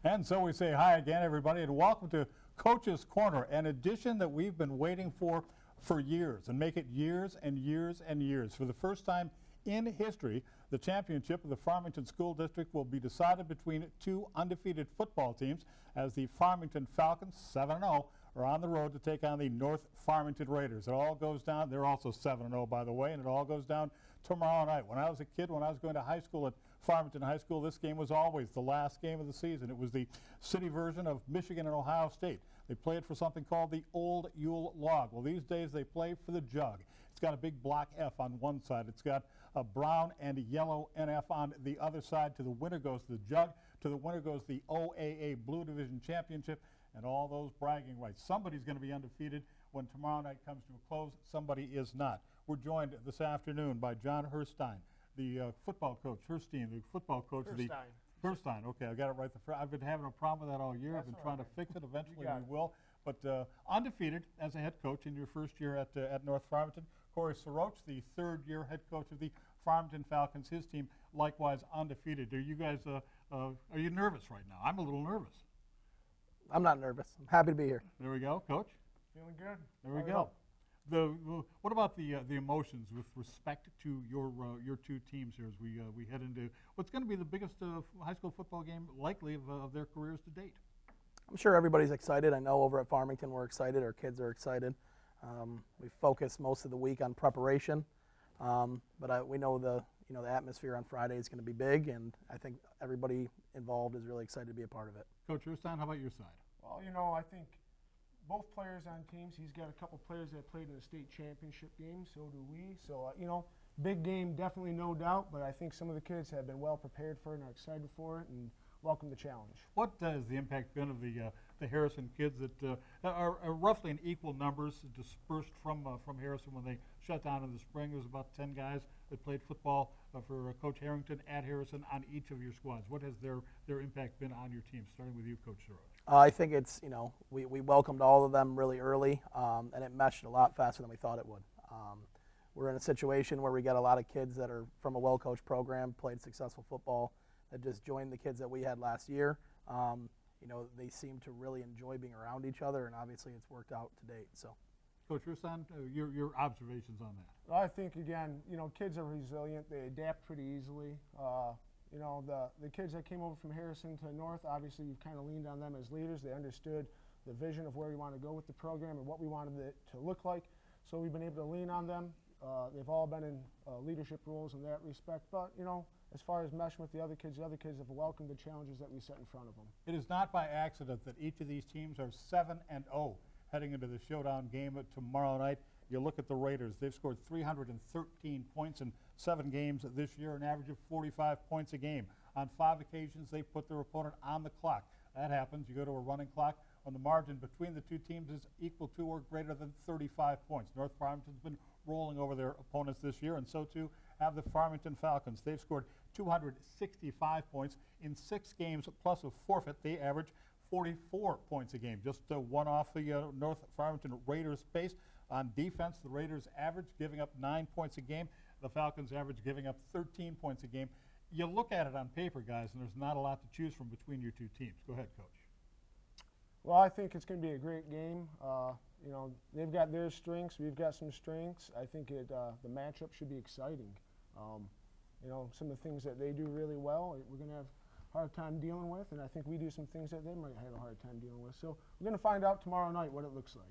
And so we say hi again, everybody, and welcome to Coach's Corner, an edition that we've been waiting for years, and make it years and years and years. For the first time in history, the championship of the Farmington School District will be decided between two undefeated football teams as the Farmington Falcons, 7-0, are on the road to take on the North Farmington Raiders. It all goes down, they're also 7-0 by the way, and it all goes down tomorrow night. When I was a kid, when I was going to high school at Farmington High School, this game was always the last game of the season. It was the city version of Michigan and Ohio State. They played for something called the Old Yule Log. Well, these days they play for the Jug. It's got a big black F on one side. It's got a brown and a yellow NF on the other side. To the winner goes the Jug. To the winner goes the OAA Blue Division Championship and all those bragging rights. Somebody's going to be undefeated when tomorrow night comes to a close. Somebody is not. We're joined this afternoon by John Herstein, the football coach, Herstein, the football coach of the Herstein. Okay, I got it right. I've been having a problem with that all year. I've been trying to fix it. Eventually we will. But undefeated as a head coach in your first year at North Farmington. Corey Soroch, the third-year head coach of the Farmington Falcons. His team likewise undefeated. Are you guys? Are you nervous right now? I'm a little nervous. I'm not nervous. I'm happy to be here. There we go, Coach. Feeling good. There we go. What about the emotions with respect to your two teams here as we head into what's going to be the biggest high school football game likely of their careers to date? I'm sure everybody's excited. I know over at Farmington we're excited. Our kids are excited. We focus most of the week on preparation, but we know the atmosphere on Friday is going to be big, and I think everybody involved is really excited to be a part of it. Coach Herstein, how about your side? Well, I think both players on teams. He's got a couple players that played in the state championship game. So do we. So big game, definitely, no doubt. But I think some of the kids have been well prepared for it and are excited for it and welcome the challenge. What has the impact been of the Harrison kids that are roughly in equal numbers dispersed from Harrison when they shut down in the spring? There was about 10 guys that played football for Coach Harrington at Harrison on each of your squads. What has their impact been on your team, starting with you, Coach Soroch? I think it's, we welcomed all of them really early, and it meshed a lot faster than we thought it would. We're in a situation where we got a lot of kids that are from a well-coached program, played successful football, that just joined the kids that we had last year. They seem to really enjoy being around each other, and obviously it's worked out to date. So, Coach Herstein, your observations on that? Well, I think, again, kids are resilient. They adapt pretty easily. The kids that came over from Harrison to North, obviously you've kind of leaned on them as leaders. They understood the vision of where we want to go with the program and what we wanted it to look like. So we've been able to lean on them. They've all been in leadership roles in that respect. But, as far as meshing with the other kids have welcomed the challenges that we set in front of them. It is not by accident that each of these teams are 7-0 heading into the showdown game tomorrow night. You look at the Raiders. They've scored 313 points in 7 games this year, an average of 45 points a game. On 5 occasions, they put their opponent on the clock. That happens. You go to a running clock when the margin between the two teams is equal to or greater than 35 points. North Farmington's been rolling over their opponents this year, and so too have the Farmington Falcons. They've scored 265 points in 6 games plus a forfeit. They average 44 points a game, just one off the North Farmington Raiders pace. On defense, the Raiders average giving up 9 points a game. The Falcons average giving up 13 points a game. You look at it on paper, guys, and there's not a lot to choose from between your two teams. Go ahead, Coach. Well, I think it's going to be a great game. They've got their strengths. We've got some strengths. I think the matchup should be exciting. Some of the things that they do really well, we're going to have a hard time dealing with, and I think we do some things that they might have a hard time dealing with. So we're going to find out tomorrow night what it looks like.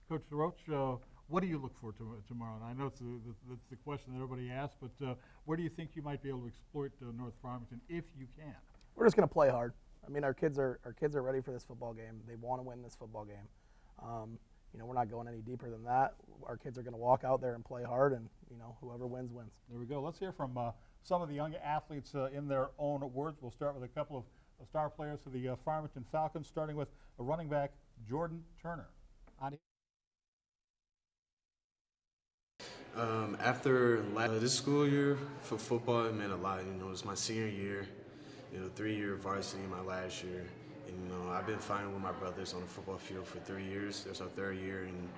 Coach Soroch, what do you look for tomorrow? And I know it's the question that everybody asks, but where do you think you might be able to exploit North Farmington if you can? We're just going to play hard. I mean, our kids are ready for this football game. They want to win this football game. We're not going any deeper than that. Our kids are going to walk out there and play hard, and whoever wins wins. There we go. Let's hear from some of the young athletes in their own words. We'll start with a couple of star players for the Farmington Falcons, starting with the running back Jordan Turner. After this school year for football, it meant a lot. It's my senior year. 3-year varsity my last year. And, I've been fighting with my brothers on the football field for 3 years. It's our 3rd year, and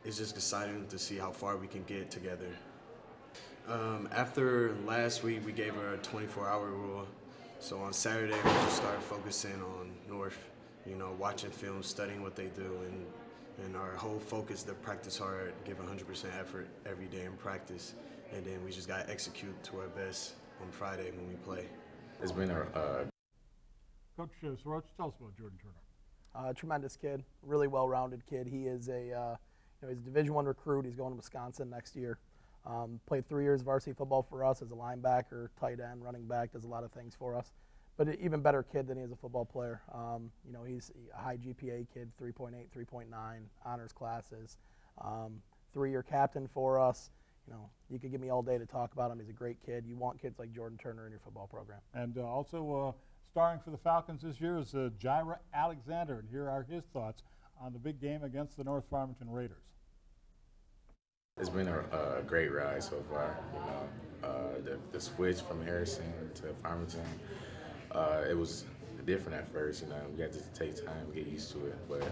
it's just exciting to see how far we can get together. After last week, we gave her a 24-hour rule. So on Saturday, we just started focusing on North, you know, watching film, studying what they do, and our whole focus to practice hard, give 100% effort every day in practice, and then we just got to execute to our best on Friday when we play. It's been Coach Soroch, tell us about Jordan Turner. Tremendous kid, really well-rounded kid. He is he's a Division I recruit. He's going to Wisconsin next year. Played 3 years varsity football for us as a linebacker, tight end, running back, does a lot of things for us. But an even better kid than he is a football player. He's a high GPA kid, 3.8, 3.9, honors classes. 3-year captain for us. You could give me all day to talk about him. He's a great kid. You want kids like Jordan Turner in your football program. And also starring for the Falcons this year is Jaira Alexander, and here are his thoughts on the big game against the North Farmington Raiders. It's been a great ride so far. The switch from Harrison to Farmington, it was different at first. We had to take time to get used to it, but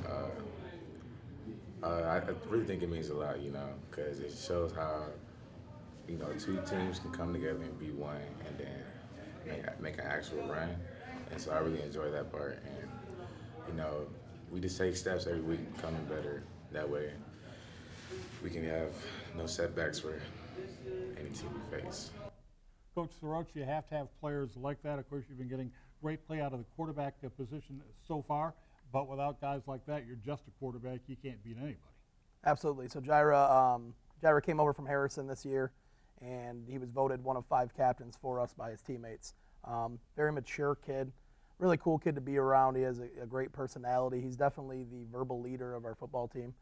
I really think it means a lot. Because it shows how 2 teams can come together and be one, and then make an actual run. And so I really enjoy that part. And we just take steps every week, becoming better that way. We can have no setbacks for any team we face. Coach Soroch, you have to have players like that. Of course, you've been getting great play out of the quarterback position so far, but without guys like that, you're just a quarterback. You can't beat anybody. Absolutely. So Jaira came over from Harrison this year, and he was voted one of 5 captains for us by his teammates. Very mature kid, really cool kid to be around. He has a great personality. He's definitely the verbal leader of our football team.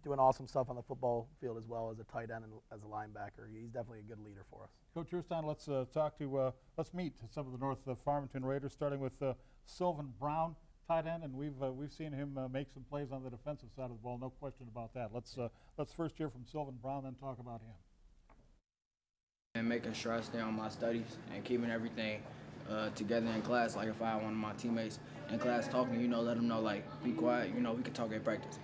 Doing awesome stuff on the football field as well as a tight end and as a linebacker. He's definitely a good leader for us. Coach Erstein, let's meet some of the North Farmington Raiders, starting with Sylvan Brown, tight end, and we've seen him make some plays on the defensive side of the ball. No question about that. Let's first hear from Sylvan Brown, then talk about him. And making sure I stay on my studies and keeping everything together in class. Like if I had one of my teammates in class talking, let them know, like, be quiet, we can talk at practice,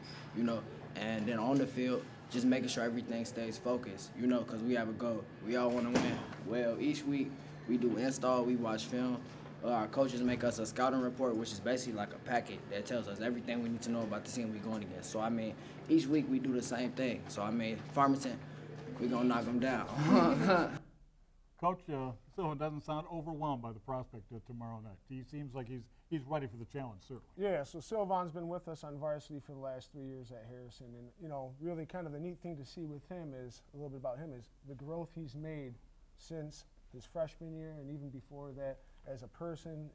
And then on the field, just making sure everything stays focused, because we have a goal. We all want to win. Well, each week we do install, we watch film. Our coaches make us a scouting report, which is basically like a packet that tells us everything we need to know about the team we're going against. So, each week we do the same thing. So, Farmington, we're going to knock them down. Coach, Sylvan doesn't sound overwhelmed by the prospect tomorrow night. He seems like he's ready for the challenge, certainly. Yeah, so Sylvan's been with us on varsity for the last 3 years at Harrison, and really kind of the neat thing to see with him is a little bit about him is the growth he's made since his freshman year and even before that as a person.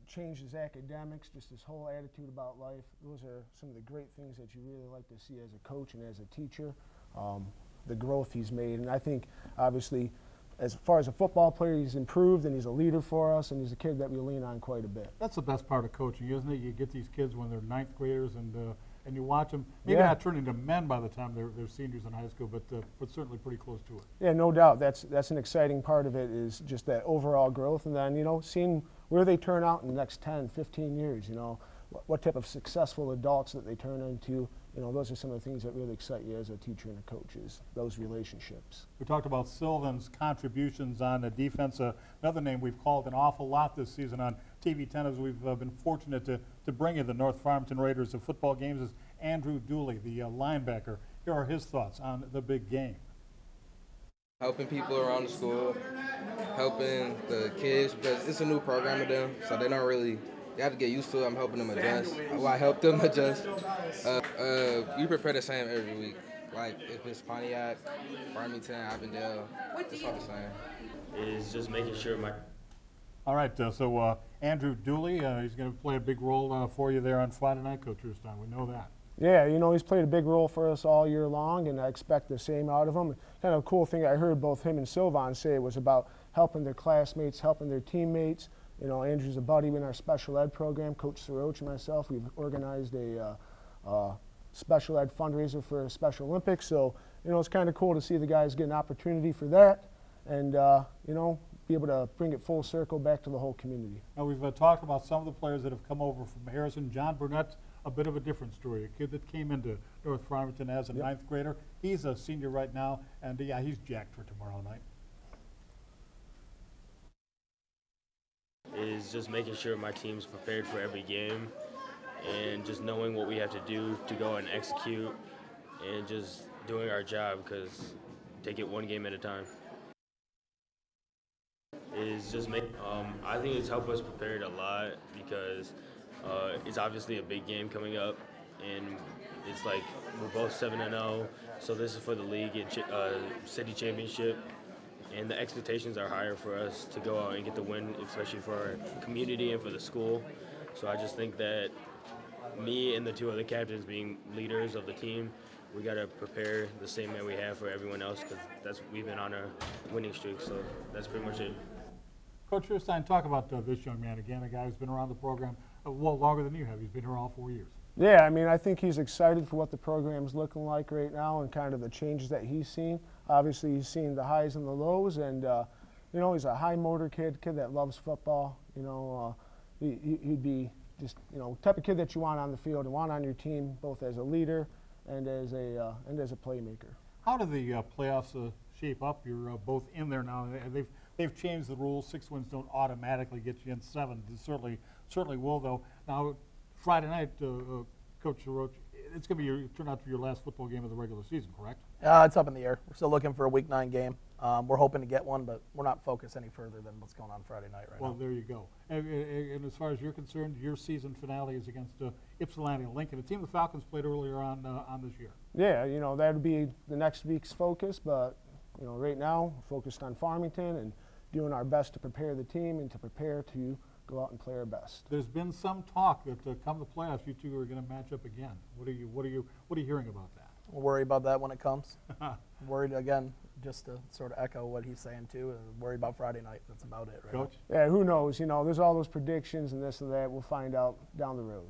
Changed his academics, just his whole attitude about life. Those are some of the great things that you really like to see as a coach and as a teacher. The growth he's made, and I think obviously, as far as a football player, he's improved, and he's a leader for us, and he's a kid that we lean on quite a bit. That's the best part of coaching, isn't it? You get these kids when they're 9th graders, and you watch them, maybe not turn into men by the time they're seniors in high school, but certainly pretty close to it. Yeah, no doubt. That's an exciting part of it is just that overall growth, and then, seeing where they turn out in the next 10, 15 years, what type of successful adults that they turn into. Those are some of the things that really excite you as a teacher and a coach, is those relationships. We talked about Sylvan's contributions on the defense. Another name we've called an awful lot this season on TV 10 as we've been fortunate to bring you the North Farmington Raiders of football games is Andrew Dooley, the linebacker. Here are his thoughts on the big game. Helping people around the school, helping the kids, because it's a new program to them, so they don't really. They have to get used to it. I'm helping them adjust. I help them adjust. We prepare the same every week. Like if it's Pontiac, Farmington, Avondale, it's all the same. Is just making sure my. All right, so Andrew Dooley, he's going to play a big role for you there on Friday night, Coach Erstein. We know that. Yeah, he's played a big role for us all year long, and I expect the same out of him. Kind of a cool thing I heard both him and Sylvan say was about helping their classmates, helping their teammates. Andrew's a buddy in our special ed program. Coach Soroch and myself, we've organized a special ed fundraiser for Special Olympics. So, it's kind of cool to see the guys get an opportunity for that and, be able to bring it full circle back to the whole community. Now, we've talked about some of the players that have come over from Harrison. John Burnett's a bit of a different story, a kid that came into North Farmington as a 9th grader. He's a senior right now, and, yeah, he's jacked for tomorrow night. is just making sure my team's prepared for every game and just knowing what we have to do to go and execute and just doing our job, because take it one game at a time. Is just I think it's helped us prepare a lot, because it's obviously a big game coming up, and it's like we're both 7-0, so this is for the league and city championship, and the expectations are higher for us to go out and get the win, especially for our community and for the school. So I just think that me and the two other captains, being leaders of the team, we got to prepare the same way we have for everyone else, because we've been on a winning streak. So that's pretty much it. Coach Hirstein, talk about this young man again, a guy who's been around the program well longer than you have. He's been here all 4 years. Yeah, I mean, I think he's excited for what the program's looking like right now and kind of the changes that he's seen. Obviously, he's seen the highs and the lows, and you know, he's a high motor kid that loves football. You know, he'd be just, you know, type of kid that you want on the field and want on your team, both as a leader and as a playmaker. How do the playoffs shape up? You're both in there now. They've changed the rules. 6 wins don't automatically get you in 7. They certainly will, though. Now, Friday night, Coach Roach, it's going to be turn out to be your last football game of the regular season, correct? It's up in the air. We're still looking for a Week 9 game. We're hoping to get one, but we're not focused any further than what's going on Friday night right now. Well, there you go. And as far as you're concerned, your season finale is against Ypsilanti Lincoln, a team the Falcons played earlier on this year. Yeah, you know, that would be the next week's focus, but, you know, right now we're focused on Farmington and doing our best to prepare the team and to prepare to go out and play our best. There's been some talk that come the playoffs, you two are going to match up again. What are you hearing about that? We'll worry about that when it comes. Worried again, just to sort of echo what he's saying too. Worried about Friday night. That's about it, right? Coach? Yeah, who knows? You know, there's all those predictions and this and that. We'll find out down the road.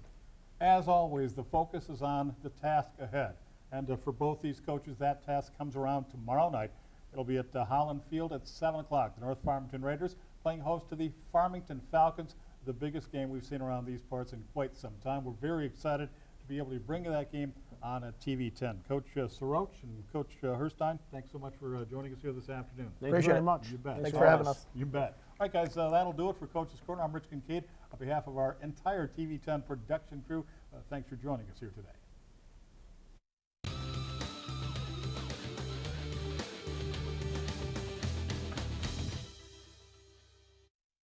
As always, the focus is on the task ahead. And for both these coaches, that task comes around tomorrow night. It'll be at Holland Field at 7 o'clock. The North Farmington Raiders playing host to the Farmington Falcons, the biggest game we've seen around these parts in quite some time. We're very excited to be able to bring that game on TV 10. Coach Soroch and Coach Hirstein, thanks so much for joining us here this afternoon. Thank you very much. You bet. Thanks for having us. You bet. All right, guys, that'll do it for Coach's Corner. I'm Rich Kincaid. On behalf of our entire TV 10 production crew, thanks for joining us here today.